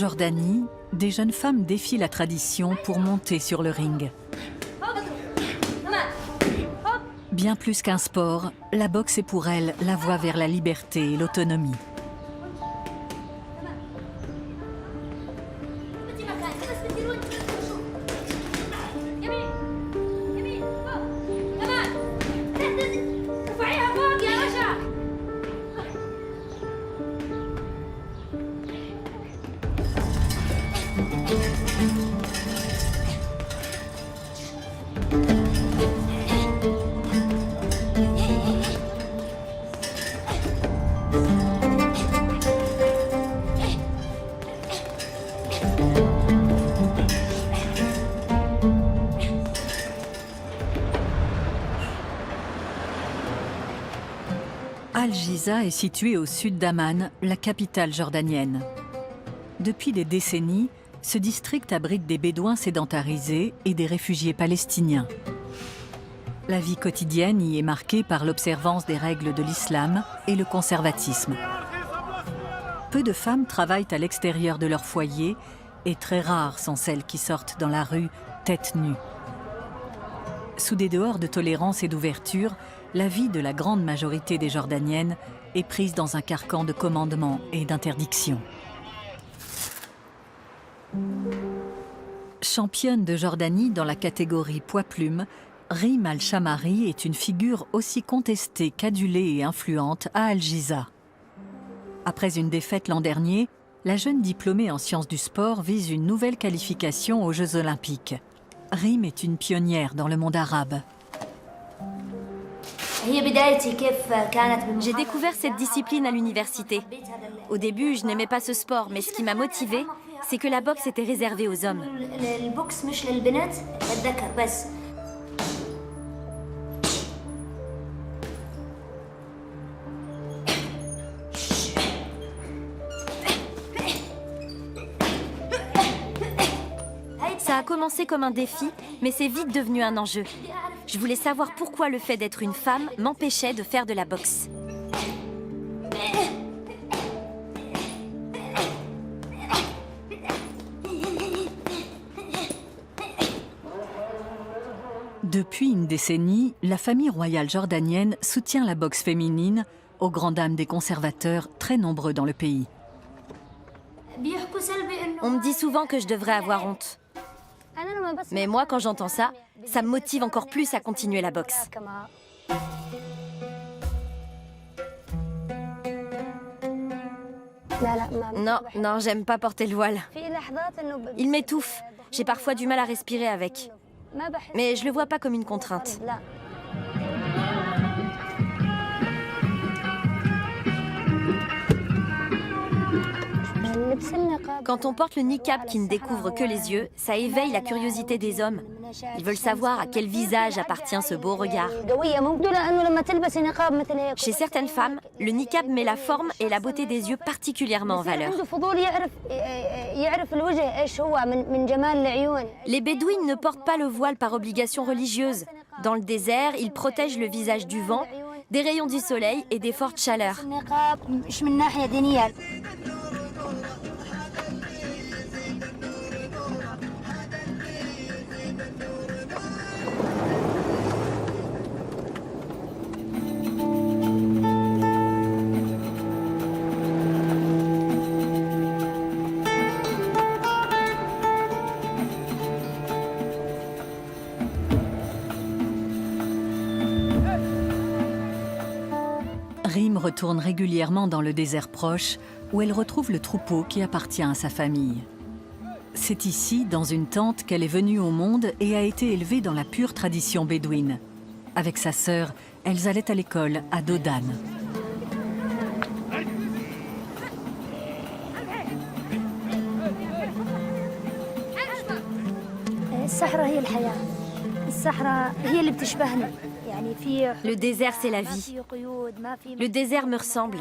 Jordanie, des jeunes femmes défient la tradition pour monter sur le ring. Bien plus qu'un sport, la boxe est pour elles la voie vers la liberté et l'autonomie. Al-Jiza est située au sud d'Amman, la capitale jordanienne. Depuis des décennies, ce district abrite des Bédouins sédentarisés et des réfugiés palestiniens. La vie quotidienne y est marquée par l'observance des règles de l'islam et le conservatisme. Peu de femmes travaillent à l'extérieur de leur foyer et très rares sont celles qui sortent dans la rue tête nue. Sous des dehors de tolérance et d'ouverture, la vie de la grande majorité des Jordaniennes est prise dans un carcan de commandements et d'interdictions. Championne de Jordanie dans la catégorie poids-plume, Rim Al-Shamari est une figure aussi contestée qu'adulée et influente à Al-Jiza. Après une défaite l'an dernier, la jeune diplômée en sciences du sport vise une nouvelle qualification aux Jeux Olympiques. Rim est une pionnière dans le monde arabe. J'ai découvert cette discipline à l'université. Au début, je n'aimais pas ce sport, mais ce qui m'a motivée, c'est que la boxe était réservée aux hommes. Ça a commencé comme un défi, mais c'est vite devenu un enjeu. Je voulais savoir pourquoi le fait d'être une femme m'empêchait de faire de la boxe. Depuis une décennie, la famille royale jordanienne soutient la boxe féminine aux grandes dames des conservateurs très nombreux dans le pays. On me dit souvent que je devrais avoir honte. Mais moi, quand j'entends ça, ça me motive encore plus à continuer la boxe. Non, j'aime pas porter le voile. Il m'étouffe. J'ai parfois du mal à respirer avec. Mais je le vois pas comme une contrainte. Quand on porte le niqab qui ne découvre que les yeux, ça éveille la curiosité des hommes. Ils veulent savoir à quel visage appartient ce beau regard. Chez certaines femmes, le niqab met la forme et la beauté des yeux particulièrement en valeur. Les bédouines ne portent pas le voile par obligation religieuse. Dans le désert, ils protègent le visage du vent, des rayons du soleil et des fortes chaleurs. Rim retourne régulièrement dans le désert proche où elle retrouve le troupeau qui appartient à sa famille. C'est ici, dans une tente, qu'elle est venue au monde et a été élevée dans la pure tradition bédouine. Avec sa sœur, elles allaient à l'école à Dodan. Le désert, c'est la vie. Le désert me ressemble.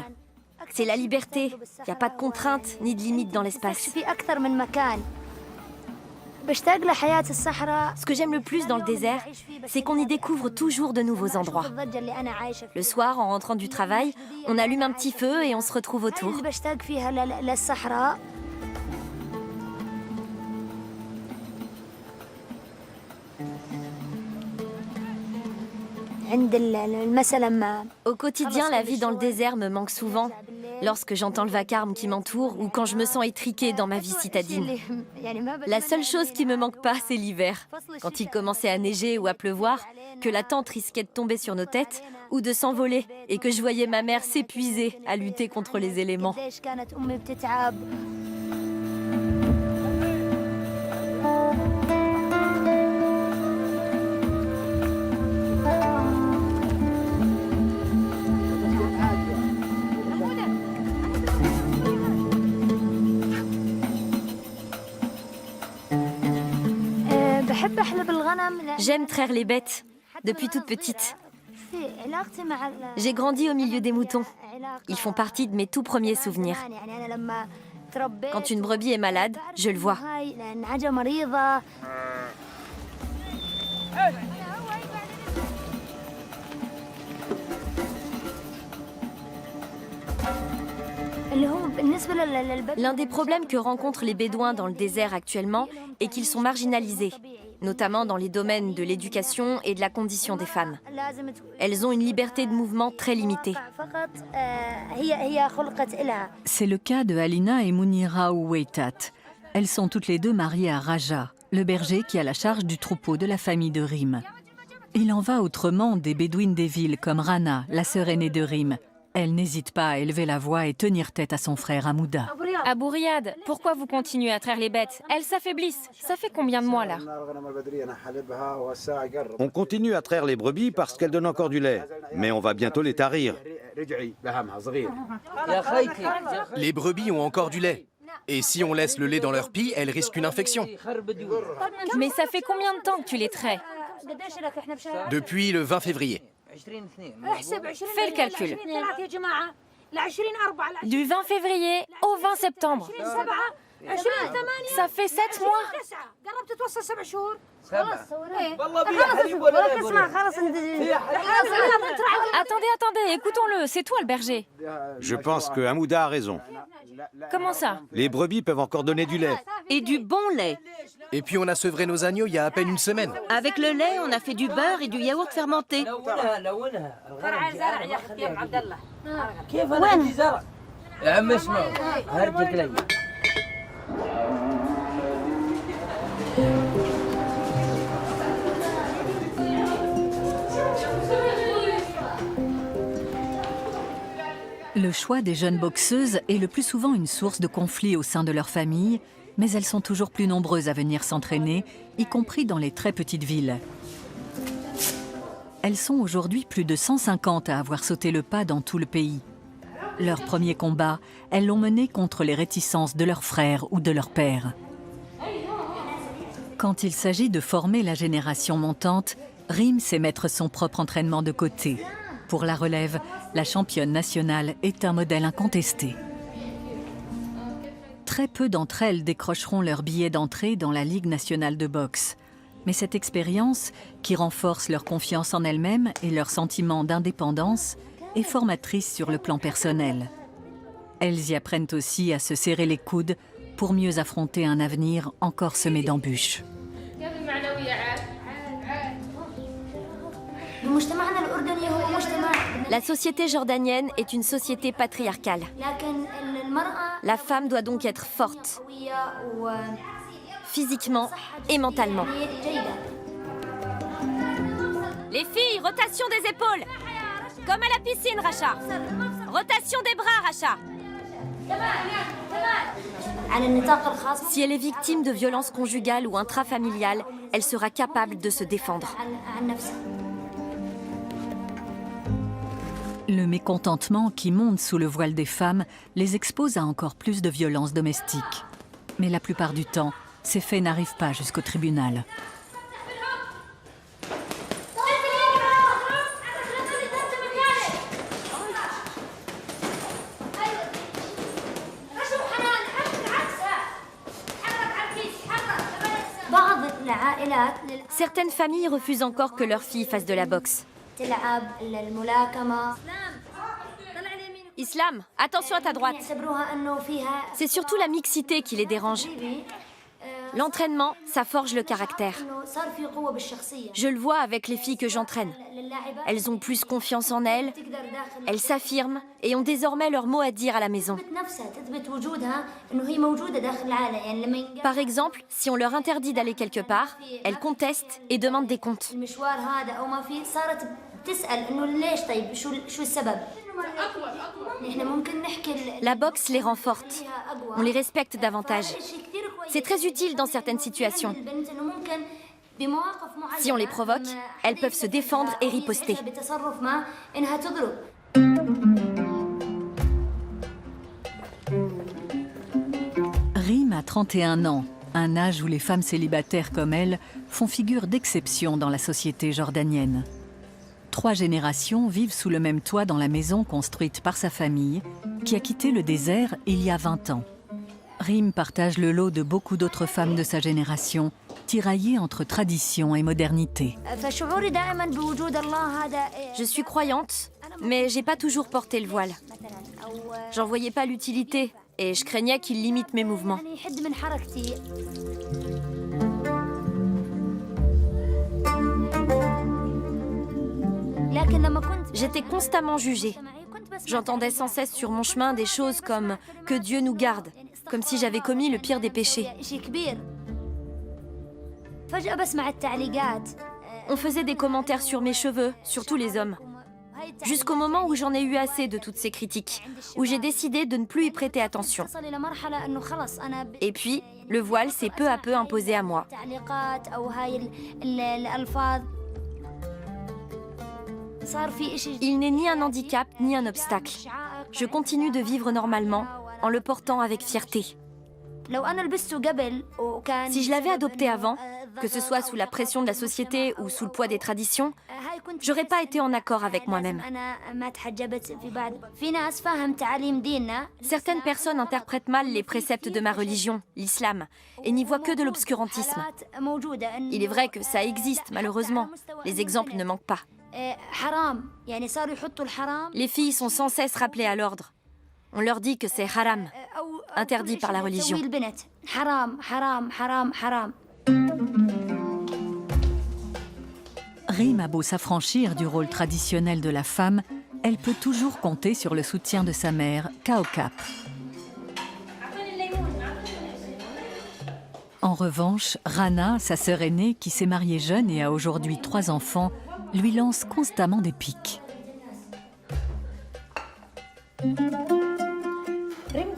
C'est la liberté. Il n'y a pas de contraintes ni de limites dans l'espace. Ce que j'aime le plus dans le désert, c'est qu'on y découvre toujours de nouveaux endroits. Le soir, en rentrant du travail, on allume un petit feu et on se retrouve autour. Au quotidien, la vie dans le désert me manque souvent. Lorsque j'entends le vacarme qui m'entoure ou quand je me sens étriquée dans ma vie citadine. La seule chose qui me manque pas, c'est l'hiver. Quand il commençait à neiger ou à pleuvoir, que la tente risquait de tomber sur nos têtes ou de s'envoler et que je voyais ma mère s'épuiser à lutter contre les éléments. J'aime traire les bêtes, depuis toute petite. J'ai grandi au milieu des moutons. Ils font partie de mes tout premiers souvenirs. Quand une brebis est malade, je le vois. L'un des problèmes que rencontrent les Bédouins dans le désert actuellement est qu'ils sont marginalisés, notamment dans les domaines de l'éducation et de la condition des femmes. Elles ont une liberté de mouvement très limitée. C'est le cas de Alina et Mounira Oueitat. Elles sont toutes les deux mariées à Raja, le berger qui a la charge du troupeau de la famille de Rim. Il en va autrement des bédouines des villes comme Rana, la sœur aînée de Rim. Elle n'hésite pas à élever la voix et tenir tête à son frère Hamouda. Abou Riyad, pourquoi vous continuez à traire les bêtes? Elles s'affaiblissent. Ça fait combien de mois là? On continue à traire les brebis parce qu'elles donnent encore du lait. Mais on va bientôt les tarir. Les brebis ont encore du lait. Et si on laisse le lait dans leur pie, elles risquent une infection. Mais ça fait combien de temps que tu les traites? Depuis le 20 février. Fais le calcul. Du 20 février au 20 septembre. Ça fait 7 mois. Attendez, écoutons-le. C'est toi le berger. Je pense que Hamouda a raison. Comment ça? Les brebis peuvent encore donner du lait. Et du bon lait. Et puis on a sevré nos agneaux il y a à peine une semaine. Avec le lait, on a fait du beurre et du yaourt fermenté. Le choix des jeunes boxeuses est le plus souvent une source de conflits au sein de leur famille, mais elles sont toujours plus nombreuses à venir s'entraîner, y compris dans les très petites villes. Elles sont aujourd'hui plus de 150 à avoir sauté le pas dans tout le pays. Leur premier combat, elles l'ont mené contre les réticences de leurs frères ou de leur père. Quand il s'agit de former la génération montante, Rim sait mettre son propre entraînement de côté. Pour la relève, la championne nationale est un modèle incontesté. Très peu d'entre elles décrocheront leur billet d'entrée dans la Ligue nationale de boxe. Mais cette expérience, qui renforce leur confiance en elles-mêmes et leur sentiment d'indépendance, est formatrice sur le plan personnel. Elles y apprennent aussi à se serrer les coudes pour mieux affronter un avenir encore semé d'embûches. La société jordanienne est une société patriarcale. La femme doit donc être forte, physiquement et mentalement. Les filles, rotation des épaules. Comme à la piscine, Racha. Rotation des bras, Racha. Si elle est victime de violences conjugales ou intrafamiliales, elle sera capable de se défendre. Le mécontentement qui monte sous le voile des femmes les expose à encore plus de violences domestiques. Mais la plupart du temps, ces faits n'arrivent pas jusqu'au tribunal. Certaines familles refusent encore que leurs filles fassent de la boxe. Islam, attention à ta droite. C'est surtout la mixité qui les dérange. L'entraînement, ça forge le caractère. Je le vois avec les filles que j'entraîne. Elles ont plus confiance en elles, elles s'affirment et ont désormais leur mot à dire à la maison. Par exemple, si on leur interdit d'aller quelque part, elles contestent et demandent des comptes. La boxe les rend fortes. On les respecte davantage. C'est très utile dans certaines situations. Si on les provoque, elles peuvent se défendre et riposter. Rim a 31 ans, un âge où les femmes célibataires comme elle font figure d'exception dans la société jordanienne. 3 générations vivent sous le même toit dans la maison construite par sa famille, qui a quitté le désert il y a 20 ans. Rim partage le lot de beaucoup d'autres femmes de sa génération, tiraillées entre tradition et modernité. Je suis croyante, mais j'ai pas toujours porté le voile. J'en voyais pas l'utilité et je craignais qu'il limite mes mouvements. J'étais constamment jugée. J'entendais sans cesse sur mon chemin des choses comme « que Dieu nous garde », comme si j'avais commis le pire des péchés. On faisait des commentaires sur mes cheveux, sur tous les hommes. Jusqu'au moment où j'en ai eu assez de toutes ces critiques, où j'ai décidé de ne plus y prêter attention. Et puis, le voile s'est peu à peu imposé à moi. Il n'est ni un handicap, ni un obstacle. Je continue de vivre normalement, en le portant avec fierté. Si je l'avais adopté avant, que ce soit sous la pression de la société ou sous le poids des traditions, j'aurais pas été en accord avec moi-même. Certaines personnes interprètent mal les préceptes de ma religion, l'islam, et n'y voient que de l'obscurantisme. Il est vrai que ça existe, malheureusement. Les exemples ne manquent pas. Les filles sont sans cesse rappelées à l'ordre. On leur dit que c'est haram, interdit par la religion. Rim a beau s'affranchir du rôle traditionnel de la femme, elle peut toujours compter sur le soutien de sa mère, Kaokap. En revanche, Rana, sa sœur aînée, qui s'est mariée jeune et a aujourd'hui 3 enfants, lui lance constamment des piques.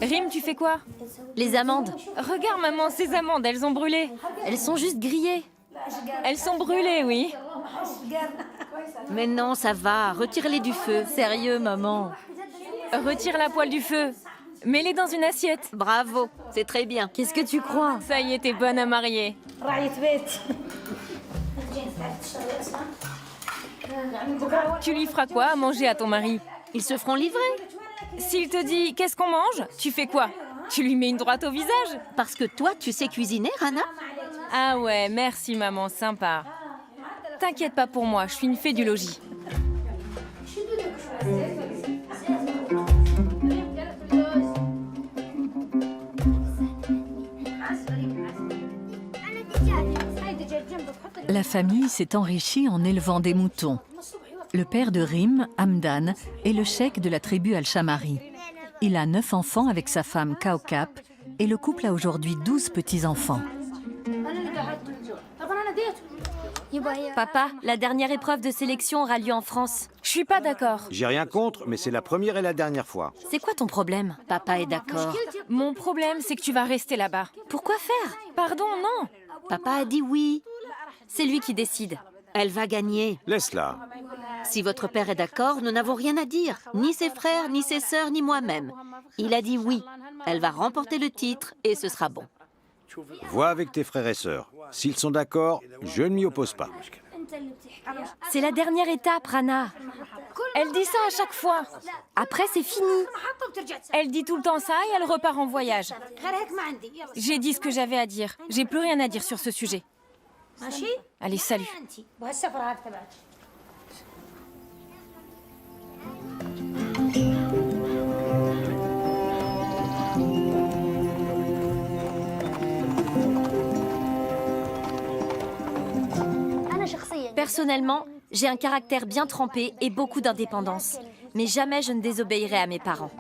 Rim, tu fais quoi? Les amandes, Regarde maman, ces amandes, elles ont brûlé. elles sont juste grillées. Elles sont brûlées, oui. Mais non, ça va, retire-les du feu. Sérieux, maman. Retire la poêle du feu. Mets-les dans une assiette. Bravo, c'est très bien. Qu'est-ce que tu crois? Ça y est, t'es bonne à marier. Tu lui feras quoi à manger à ton mari? Ils se feront livrer. S'il te dit « qu'est-ce qu'on mange ?» tu fais quoi? Tu lui mets une droite au visage? Parce que toi, tu sais cuisiner, Rana? Ah ouais, merci maman, sympa. T'inquiète pas pour moi, je suis une fée du logis. La famille s'est enrichie en élevant des moutons. Le père de Rim, Hamdan, est le cheikh de la tribu Al-Shamari. Il a 9 enfants avec sa femme Kaokap et le couple a aujourd'hui 12 petits-enfants. Papa, la dernière épreuve de sélection aura lieu en France. Je suis pas d'accord. J'ai rien contre, mais c'est la première et la dernière fois. C'est quoi ton problème? Papa est d'accord. Mon problème, c'est que tu vas rester là-bas. Pourquoi faire? Pardon, non. Papa a dit oui. C'est lui qui décide. Elle va gagner. Laisse-la. Si votre père est d'accord, nous n'avons rien à dire. Ni ses frères, ni ses sœurs, ni moi-même. Il a dit oui. Elle va remporter le titre et ce sera bon. Vois avec tes frères et sœurs. S'ils sont d'accord, je ne m'y oppose pas. C'est la dernière étape, Rana. Elle dit ça à chaque fois. Après, c'est fini. Elle dit tout le temps ça et elle repart en voyage. J'ai dit ce que j'avais à dire. J'ai plus rien à dire sur ce sujet. Allez, salut. Personnellement, j'ai un caractère bien trempé et beaucoup d'indépendance. Mais jamais je ne désobéirai à mes parents.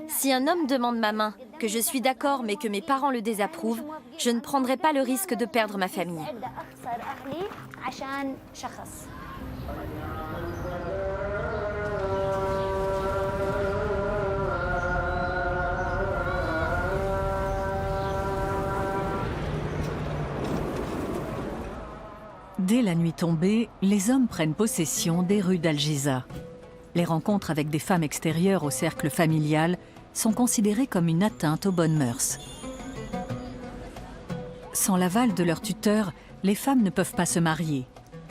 Si un homme demande ma main, que je suis d'accord mais que mes parents le désapprouvent, je ne prendrai pas le risque de perdre ma famille. Dès la nuit tombée, les hommes prennent possession des rues d'Al-Giza. Les rencontres avec des femmes extérieures au cercle familial sont considérées comme une atteinte aux bonnes mœurs. Sans l'aval de leur tuteur, les femmes ne peuvent pas se marier.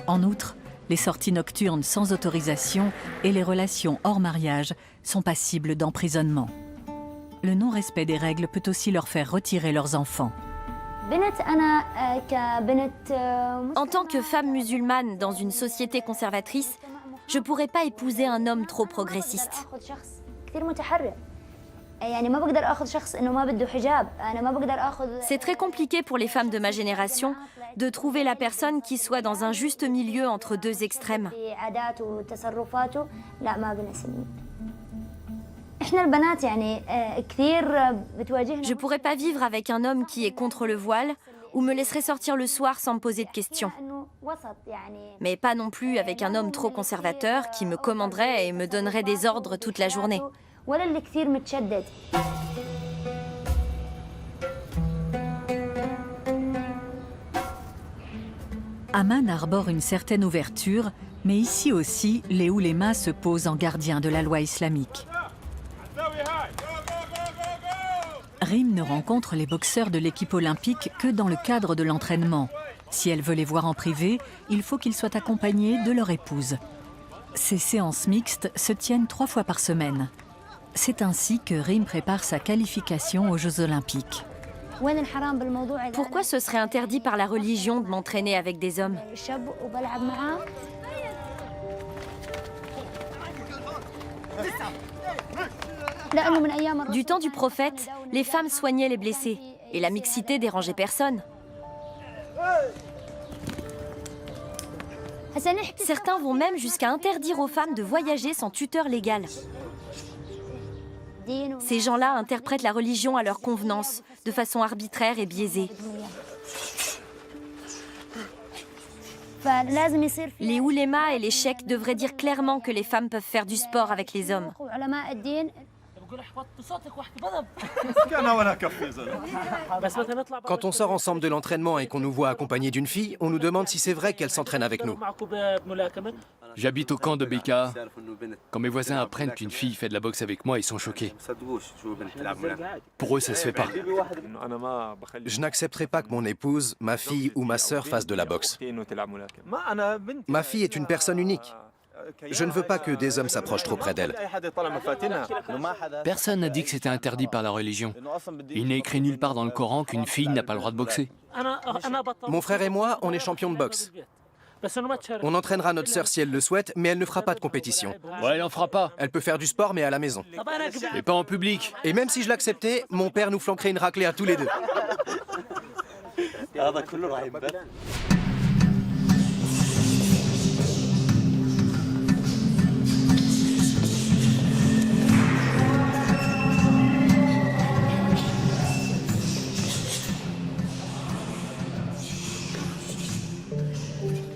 En outre, les sorties nocturnes sans autorisation et les relations hors mariage sont passibles d'emprisonnement. Le non-respect des règles peut aussi leur faire retirer leurs enfants. En tant que femme musulmane dans une société conservatrice, je ne pourrais pas épouser un homme trop progressiste. C'est très compliqué pour les femmes de ma génération de trouver la personne qui soit dans un juste milieu entre deux extrêmes. Je ne pourrais pas vivre avec un homme qui est contre le voile ou me laisserait sortir le soir sans me poser de questions. Mais pas non plus avec un homme trop conservateur qui me commanderait et me donnerait des ordres toute la journée. Amman arbore une certaine ouverture, mais ici aussi, les oulémas se posent en gardiens de la loi islamique. Rim ne rencontre les boxeurs de l'équipe olympique que dans le cadre de l'entraînement. Si elle veut les voir en privé, il faut qu'ils soient accompagnés de leur épouse. Ces séances mixtes se tiennent 3 fois par semaine. C'est ainsi que Rim prépare sa qualification aux Jeux olympiques. Pourquoi ce serait interdit par la religion de m'entraîner avec des hommes ? Du temps du prophète, les femmes soignaient les blessés et la mixité dérangeait personne. Certains vont même jusqu'à interdire aux femmes de voyager sans tuteur légal. Ces gens-là interprètent la religion à leur convenance, de façon arbitraire et biaisée. Les oulémas et les cheikhs devraient dire clairement que les femmes peuvent faire du sport avec les hommes. Quand on sort ensemble de l'entraînement et qu'on nous voit accompagnés d'une fille, on nous demande si c'est vrai qu'elle s'entraîne avec nous. J'habite au camp de Beka. Quand mes voisins apprennent qu'une fille fait de la boxe avec moi, ils sont choqués. Pour eux, ça se fait pas. Je n'accepterai pas que mon épouse, ma fille ou ma sœur fassent de la boxe. Ma fille est une personne unique. Je ne veux pas que des hommes s'approchent trop près d'elle. Personne n'a dit que c'était interdit par la religion. Il n'est écrit nulle part dans le Coran qu'une fille n'a pas le droit de boxer. Mon frère et moi, on est champions de boxe. On entraînera notre sœur si elle le souhaite, mais elle ne fera pas de compétition. Ouais, elle en fera pas. Elle peut faire du sport, mais à la maison. Mais pas en public. Et même si je l'acceptais, mon père nous flanquerait une raclée à tous les deux.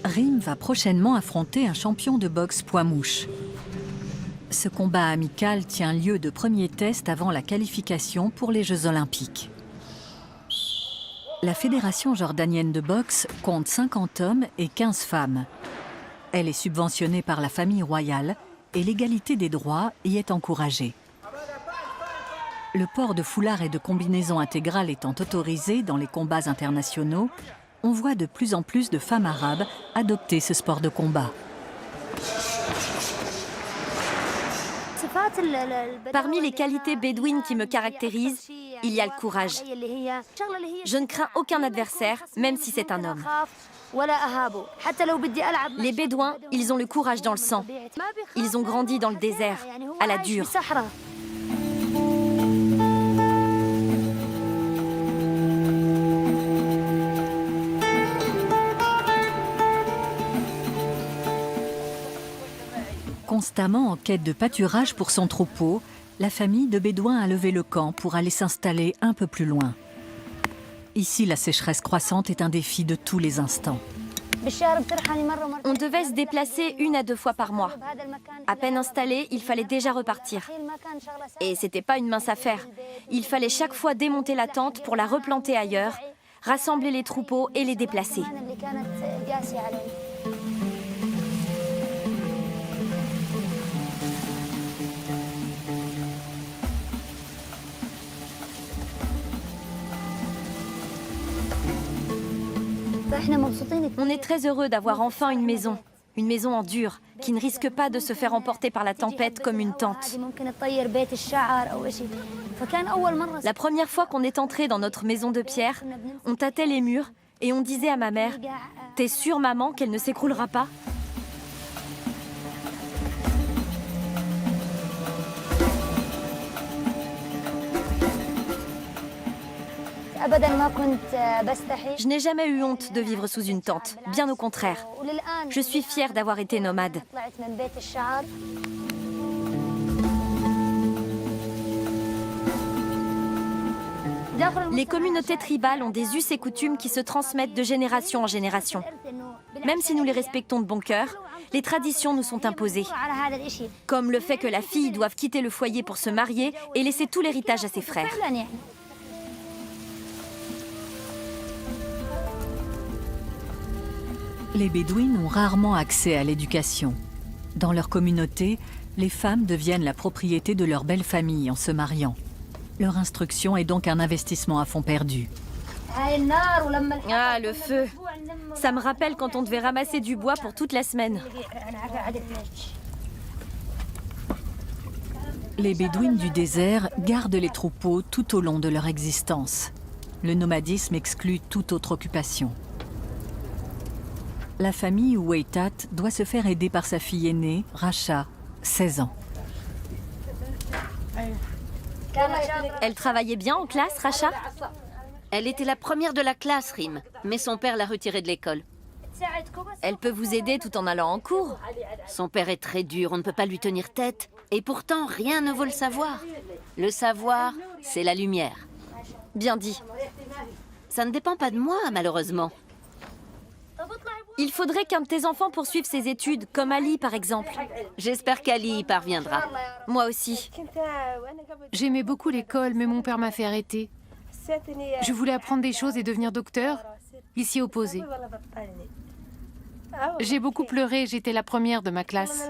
Rim va prochainement affronter un champion de boxe poids-mouche. Ce combat amical tient lieu de premier test avant la qualification pour les Jeux olympiques. La Fédération jordanienne de boxe compte 50 hommes et 15 femmes. Elle est subventionnée par la famille royale et l'égalité des droits y est encouragée. Le port de foulard et de combinaisons intégrales étant autorisé dans les combats internationaux, on voit de plus en plus de femmes arabes adopter ce sport de combat. Parmi les qualités bédouines qui me caractérisent, il y a le courage. Je ne crains aucun adversaire, même si c'est un homme. Les Bédouins, ils ont le courage dans le sang. Ils ont grandi dans le désert, à la dure. Constamment en quête de pâturage pour son troupeau, la famille de Bédouins a levé le camp pour aller s'installer un peu plus loin. Ici, la sécheresse croissante est un défi de tous les instants. On devait se déplacer 1 à 2 fois par mois. À peine installé, il fallait déjà repartir. Et c'était pas une mince affaire. Il fallait chaque fois démonter la tente pour la replanter ailleurs, rassembler les troupeaux et les déplacer. On est très heureux d'avoir enfin une maison en dur, qui ne risque pas de se faire emporter par la tempête comme une tente. La première fois qu'on est entré dans notre maison de pierre, on tâtait les murs et on disait à ma mère « T'es sûre, maman, qu'elle ne s'écroulera pas ?» Je n'ai jamais eu honte de vivre sous une tente, bien au contraire. Je suis fière d'avoir été nomade. Les communautés tribales ont des us et coutumes qui se transmettent de génération en génération. Même si nous les respectons de bon cœur, les traditions nous sont imposées. Comme le fait que la fille doive quitter le foyer pour se marier et laisser tout l'héritage à ses frères. Les Bédouines ont rarement accès à l'éducation. Dans leur communauté, les femmes deviennent la propriété de leur belle famille en se mariant. Leur instruction est donc un investissement à fond perdu. Ah, le feu! Ça me rappelle quand on devait ramasser du bois pour toute la semaine. Les Bédouines du désert gardent les troupeaux tout au long de leur existence. Le nomadisme exclut toute autre occupation. La famille Oueitat doit se faire aider par sa fille aînée, Racha, 16 ans. Elle travaillait bien en classe, Racha? Elle était la première de la classe, Rim, mais son père l'a retirée de l'école. Elle peut vous aider tout en allant en cours. Son père est très dur, on ne peut pas lui tenir tête. Et pourtant, rien ne vaut le savoir. Le savoir, c'est la lumière. Bien dit. Ça ne dépend pas de moi, malheureusement. Il faudrait qu'un de tes enfants poursuive ses études, comme Ali par exemple. J'espère qu'Ali y parviendra. Moi aussi. J'aimais beaucoup l'école, mais mon père m'a fait arrêter. Je voulais apprendre des choses et devenir docteur. Il s'y opposait. J'ai beaucoup pleuré, j'étais la première de ma classe.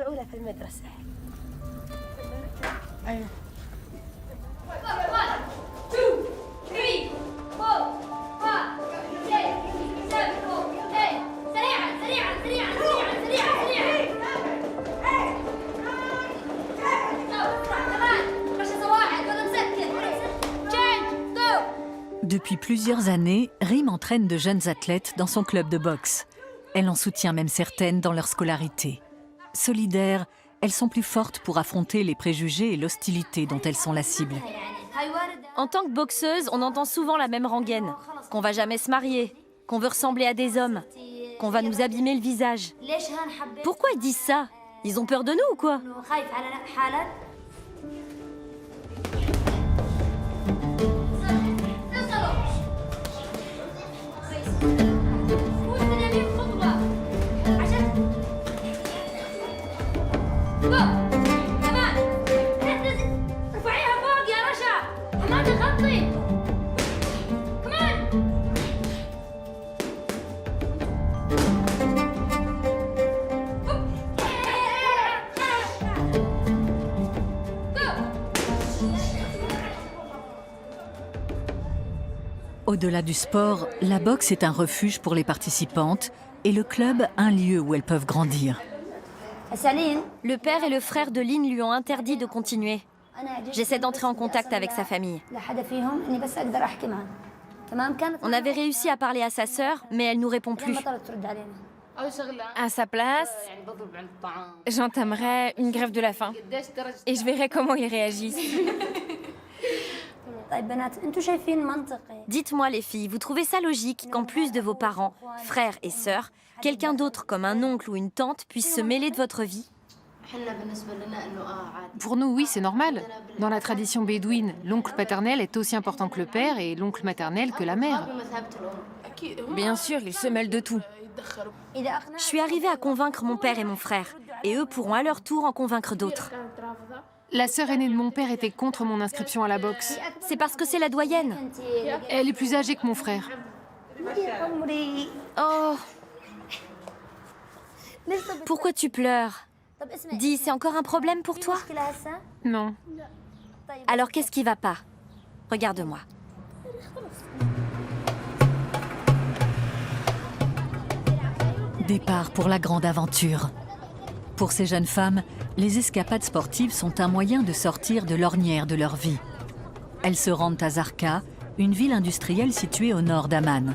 Depuis plusieurs années, Rim entraîne de jeunes athlètes dans son club de boxe. Elle en soutient même certaines dans leur scolarité. Solidaires, elles sont plus fortes pour affronter les préjugés et l'hostilité dont elles sont la cible. En tant que boxeuse, on entend souvent la même rengaine. Qu'on va jamais se marier, qu'on veut ressembler à des hommes, qu'on va nous abîmer le visage. Pourquoi ils disent ça? Ils ont peur de nous ou quoi? Au-delà du sport, la boxe est un refuge pour les participantes et le club un lieu où elles peuvent grandir. Le père et le frère de Lynn lui ont interdit de continuer. J'essaie d'entrer en contact avec sa famille. On avait réussi à parler à sa sœur, mais elle nous répond plus. À sa place, j'entamerais une grève de la faim. Et je verrai comment ils réagissent. Dites-moi les filles, vous trouvez ça logique qu'en plus de vos parents, frères et sœurs, quelqu'un d'autre comme un oncle ou une tante puisse se mêler de votre vie? Pour nous, oui, c'est normal. Dans la tradition bédouine, l'oncle paternel est aussi important que le père et l'oncle maternel que la mère. Bien sûr, ils se mêlent de tout. Je suis arrivée à convaincre mon père et mon frère, et eux pourront à leur tour en convaincre d'autres. La sœur aînée de mon père était contre mon inscription à la boxe. C'est parce que c'est la doyenne. Elle est plus âgée que mon frère. Oh. Pourquoi tu pleures? Dis, c'est encore un problème pour toi? Non. Alors qu'est-ce qui va pas? Regarde-moi. Départ pour la grande aventure. Pour ces jeunes femmes, les escapades sportives sont un moyen de sortir de l'ornière de leur vie. Elles se rendent à Zarqa, une ville industrielle située au nord d'Amman.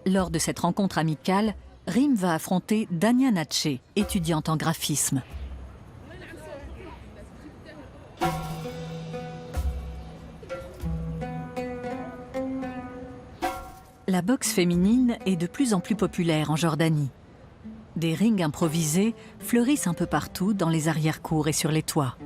Lors de cette rencontre amicale, Rim va affronter Dania Natche, étudiante en graphisme. La boxe féminine est de plus en plus populaire en Jordanie. Des rings improvisés fleurissent un peu partout dans les arrière-cours et sur les toits.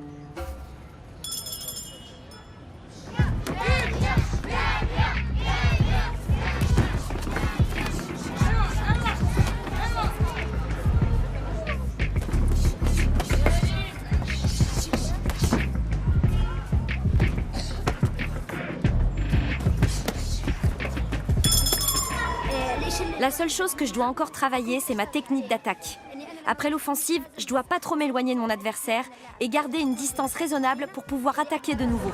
La seule chose que je dois encore travailler, c'est ma technique d'attaque. Après l'offensive, je dois pas trop m'éloigner de mon adversaire et garder une distance raisonnable pour pouvoir attaquer de nouveau.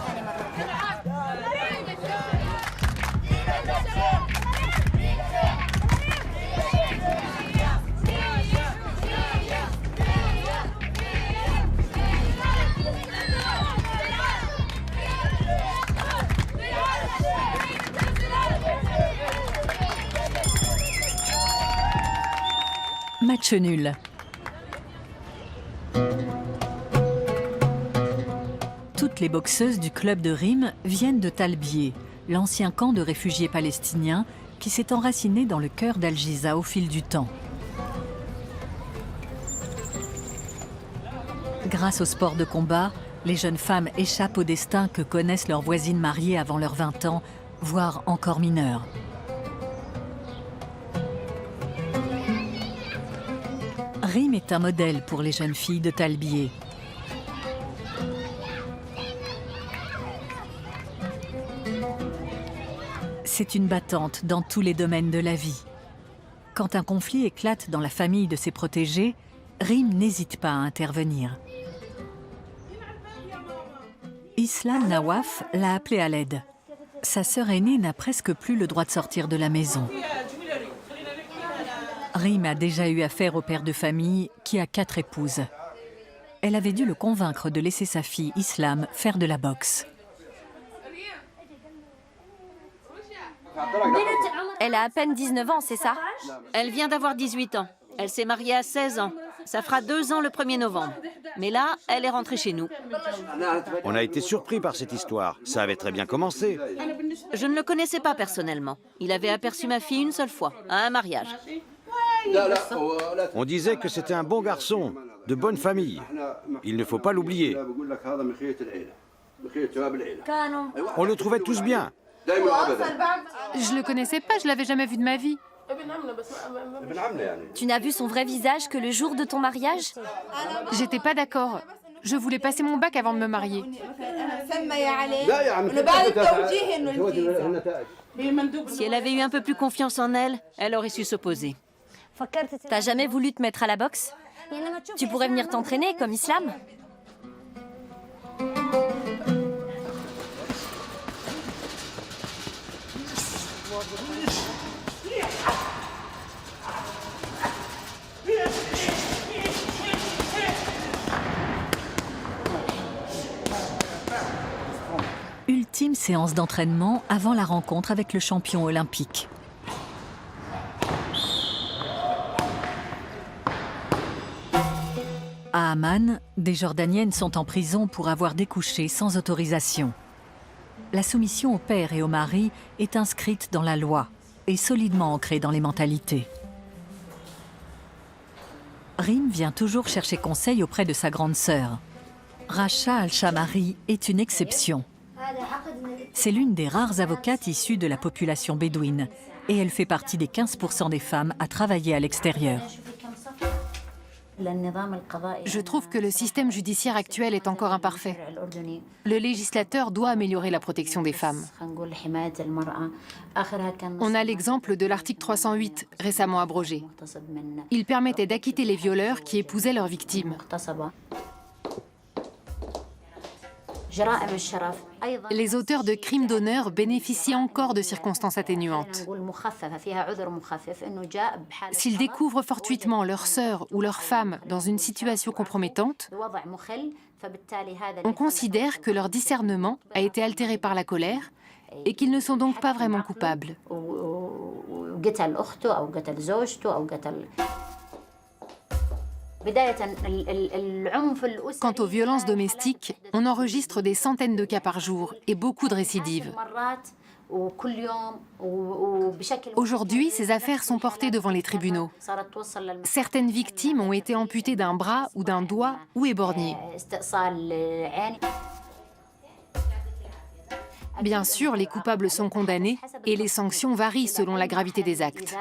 Match nul. Toutes les boxeuses du club de Rim viennent de Talbieh, l'ancien camp de réfugiés palestiniens qui s'est enraciné dans le cœur d'Al-Giza au fil du temps. Grâce au sport de combat, les jeunes femmes échappent au destin que connaissent leurs voisines mariées avant leurs 20 ans, voire encore mineures. Rim est un modèle pour les jeunes filles de Talbieh. C'est une battante dans tous les domaines de la vie. Quand un conflit éclate dans la famille de ses protégés, Rim n'hésite pas à intervenir. Islam Nawaf l'a appelée à l'aide. Sa sœur aînée n'a presque plus le droit de sortir de la maison. Rim a déjà eu affaire au père de famille qui a 4 épouses. Elle avait dû le convaincre de laisser sa fille Islam faire de la boxe. Elle a à peine 19 ans, c'est ça? Elle vient d'avoir 18 ans. Elle s'est mariée à 16 ans. Ça fera 2 ans le 1er novembre. Mais là, elle est rentrée chez nous. On a été surpris par cette histoire. Ça avait très bien commencé. Je ne le connaissais pas personnellement. Il avait aperçu ma fille une seule fois, à un mariage. On disait que c'était un bon garçon, de bonne famille. Il ne faut pas l'oublier. On le trouvait tous bien. Je le connaissais pas, je l'avais jamais vu de ma vie. Tu n'as vu son vrai visage que le jour de ton mariage? J'étais pas d'accord. Je voulais passer mon bac avant de me marier. Si elle avait eu un peu plus confiance en elle, elle aurait su s'opposer. T'as jamais voulu te mettre à la boxe? Tu pourrais venir t'entraîner comme Islam? Ultime séance d'entraînement avant la rencontre avec le champion olympique. À Amman, des Jordaniennes sont en prison pour avoir découché sans autorisation. La soumission au père et au mari est inscrite dans la loi et solidement ancrée dans les mentalités. Rim vient toujours chercher conseil auprès de sa grande sœur. Racha Al-Shamari est une exception. C'est l'une des rares avocates issues de la population bédouine et elle fait partie des 15% des femmes à travailler à l'extérieur. Je trouve que le système judiciaire actuel est encore imparfait. Le législateur doit améliorer la protection des femmes. On a l'exemple de l'article 308, récemment abrogé. Il permettait d'acquitter les violeurs qui épousaient leurs victimes. Les auteurs de crimes d'honneur bénéficient encore de circonstances atténuantes. S'ils découvrent fortuitement leur sœur ou leur femme dans une situation compromettante, on considère que leur discernement a été altéré par la colère et qu'ils ne sont donc pas vraiment coupables. Quant aux violences domestiques, on enregistre des centaines de cas par jour et beaucoup de récidives. Aujourd'hui, ces affaires sont portées devant les tribunaux. Certaines victimes ont été amputées d'un bras ou d'un doigt ou éborgnées. Bien sûr, les coupables sont condamnés et les sanctions varient selon la gravité des actes.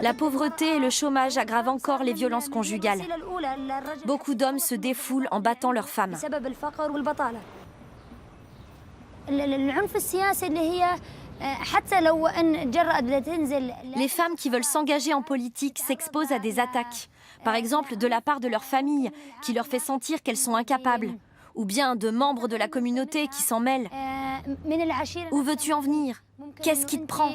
La pauvreté et le chômage aggravent encore les violences conjugales. Beaucoup d'hommes se défoulent en battant leurs femmes. Les femmes qui veulent s'engager en politique s'exposent à des attaques, par exemple de la part de leur famille, qui leur fait sentir qu'elles sont incapables, ou bien de membres de la communauté qui s'en mêlent. Où veux-tu en venir? Qu'est-ce qui te prend?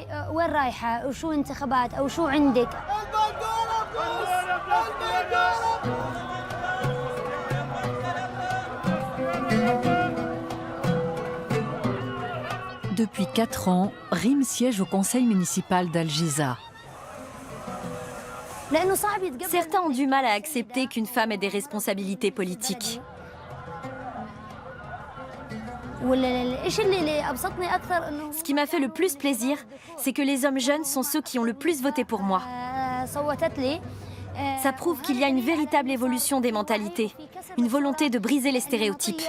Depuis 4 ans, Rim siège au conseil municipal d'Al-Giza. Certains ont du mal à accepter qu'une femme ait des responsabilités politiques. Ce qui m'a fait le plus plaisir, c'est que les hommes jeunes sont ceux qui ont le plus voté pour moi. Ça prouve qu'il y a une véritable évolution des mentalités, une volonté de briser les stéréotypes.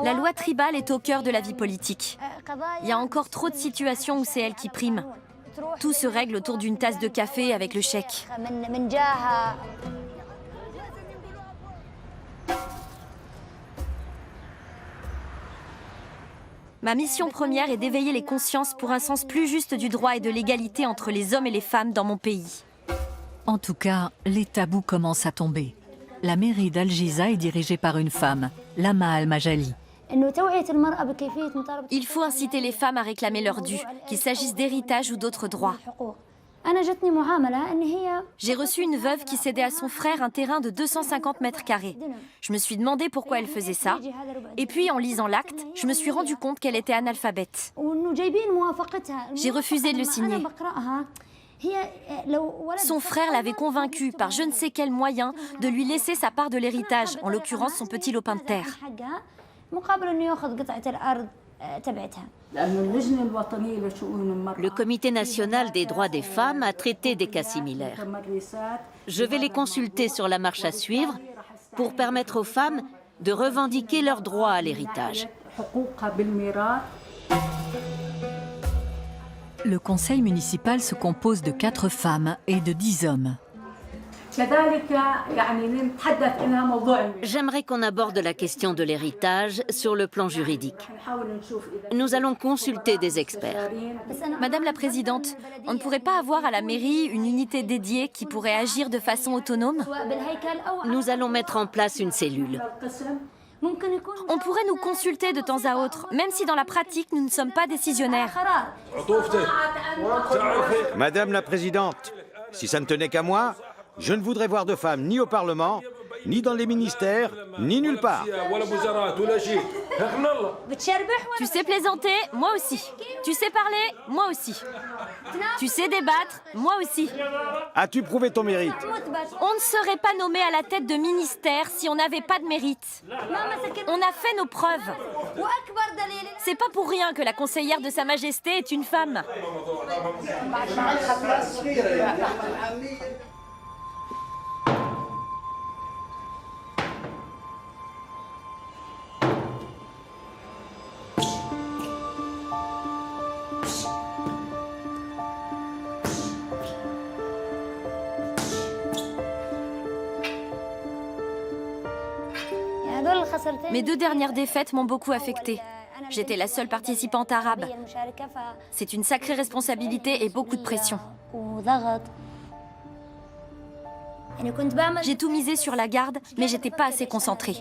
La loi tribale est au cœur de la vie politique. Il y a encore trop de situations où c'est elle qui prime. Tout se règle autour d'une tasse de café avec le cheikh. Ma mission première est d'éveiller les consciences pour un sens plus juste du droit et de l'égalité entre les hommes et les femmes dans mon pays. En tout cas, les tabous commencent à tomber. La mairie d'Al-Giza est dirigée par une femme, Lama Al-Majali. Il faut inciter les femmes à réclamer leur dû, qu'il s'agisse d'héritage ou d'autres droits. J'ai reçu une veuve qui cédait à son frère un terrain de 250 mètres carrés. Je me suis demandé pourquoi elle faisait ça. Et puis, en lisant l'acte, je me suis rendu compte qu'elle était analphabète. J'ai refusé de le signer. Son frère l'avait convaincue, par je ne sais quel moyen, de lui laisser sa part de l'héritage, en l'occurrence son petit lopin de terre. Le Comité national des droits des femmes a traité des cas similaires. Je vais les consulter sur la marche à suivre pour permettre aux femmes de revendiquer leur droit à l'héritage. Le conseil municipal se compose de 4 femmes et de 10 hommes. J'aimerais qu'on aborde la question de l'héritage sur le plan juridique. Nous allons consulter des experts. Madame la Présidente, on ne pourrait pas avoir à la mairie une unité dédiée qui pourrait agir de façon autonome? Nous allons mettre en place une cellule. On pourrait nous consulter de temps à autre, même si dans la pratique, nous ne sommes pas décisionnaires. Madame la Présidente, si ça ne tenait qu'à moi, je ne voudrais voir de femmes ni au Parlement, ni dans les ministères, ni nulle part. Tu sais plaisanter, moi aussi. Tu sais parler, moi aussi. Tu sais débattre, moi aussi. As-tu prouvé ton mérite? On ne serait pas nommé à la tête de ministère si on n'avait pas de mérite. On a fait nos preuves. C'est pas pour rien que la conseillère de Sa Majesté est une femme. Mes 2 dernières défaites m'ont beaucoup affectée. J'étais la seule participante arabe. C'est une sacrée responsabilité et beaucoup de pression. J'ai tout misé sur la garde, mais j'étais pas assez concentrée.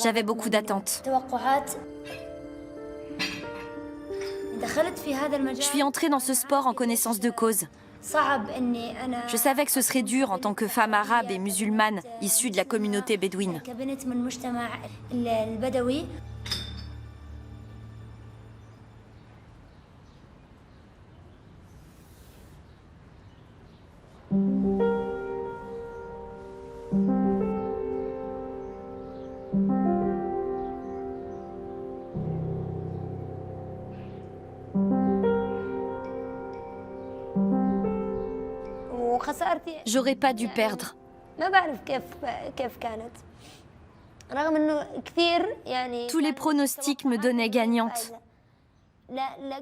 J'avais beaucoup d'attentes. Je suis entrée dans ce sport en connaissance de cause. Je savais que ce serait dur en tant que femme arabe et musulmane issue de la communauté bédouine. J'aurais pas dû perdre. Tous les pronostics me donnaient gagnante.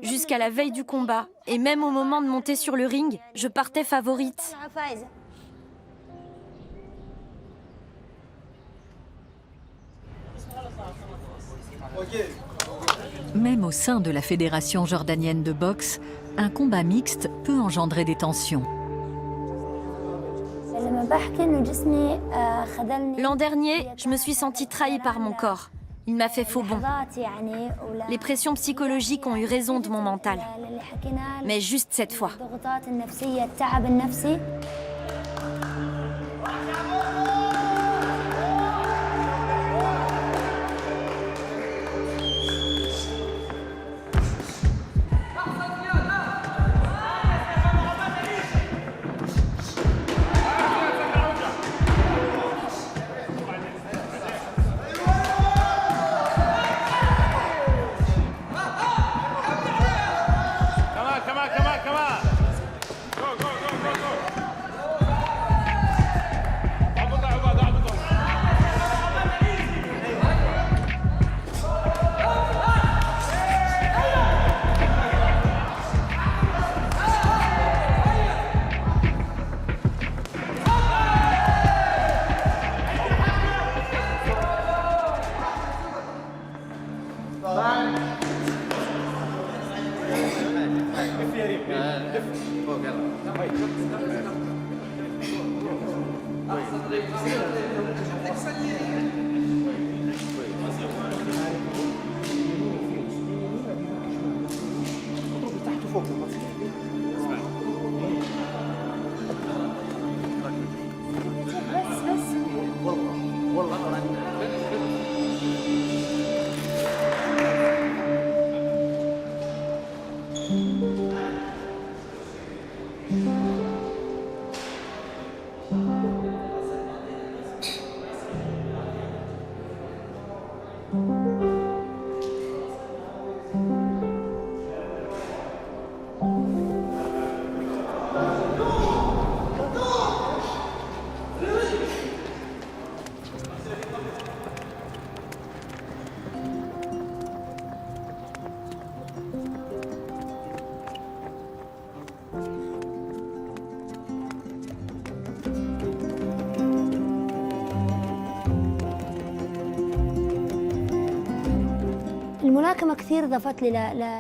Jusqu'à la veille du combat, et même au moment de monter sur le ring, je partais favorite. Même au sein de la Fédération jordanienne de boxe, un combat mixte peut engendrer des tensions. L'an dernier, je me suis sentie trahie par mon corps. Il m'a fait faux bond. Les pressions psychologiques ont eu raison de mon mental. Mais juste cette fois.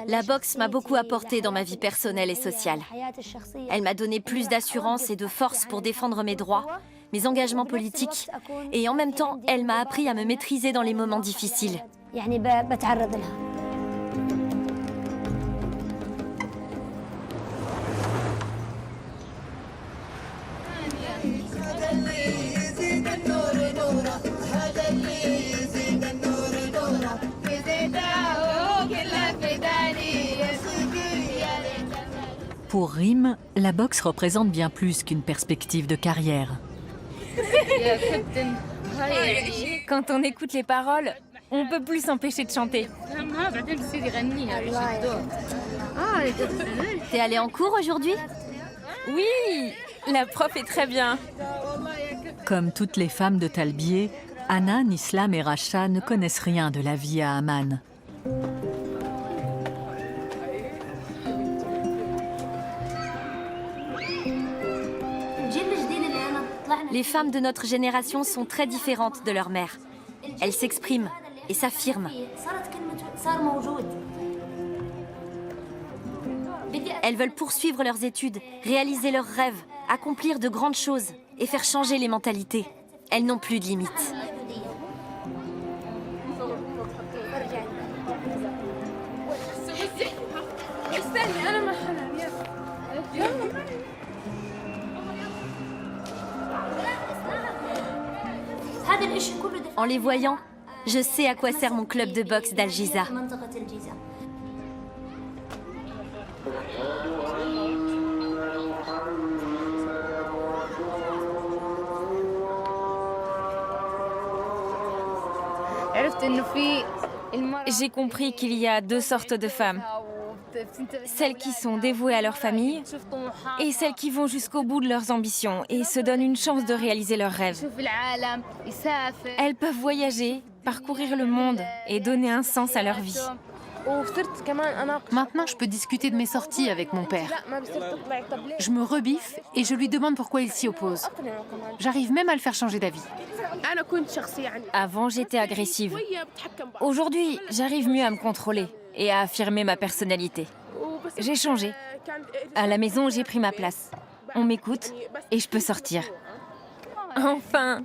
La boxe m'a beaucoup apporté dans ma vie personnelle et sociale. Elle m'a donné plus d'assurance et de force pour défendre mes droits, mes engagements politiques, et en même temps, elle m'a appris à me maîtriser dans les moments difficiles. Pour Rim, la boxe représente bien plus qu'une perspective de carrière. Quand on écoute les paroles, on peut plus s'empêcher de chanter. T'es allée en cours aujourd'hui? Oui, la prof est très bien. Comme toutes les femmes de Talbier, Hanan, Islam et Racha ne connaissent rien de la vie à Amman. Les femmes de notre génération sont très différentes de leur mère. Elles s'expriment et s'affirment. Elles veulent poursuivre leurs études, réaliser leurs rêves, accomplir de grandes choses et faire changer les mentalités. Elles n'ont plus de limites. En les voyant, je sais à quoi sert mon club de boxe d'Al Giza. J'ai compris qu'il y a deux sortes de femmes. Celles qui sont dévouées à leur famille et celles qui vont jusqu'au bout de leurs ambitions et se donnent une chance de réaliser leurs rêves. Elles peuvent voyager, parcourir le monde et donner un sens à leur vie. Maintenant, je peux discuter de mes sorties avec mon père. Je me rebiffe et je lui demande pourquoi il s'y oppose. J'arrive même à le faire changer d'avis. Avant, j'étais agressive. Aujourd'hui, j'arrive mieux à me contrôler et à affirmer ma personnalité. J'ai changé. À la maison, j'ai pris ma place. On m'écoute et je peux sortir. Enfin!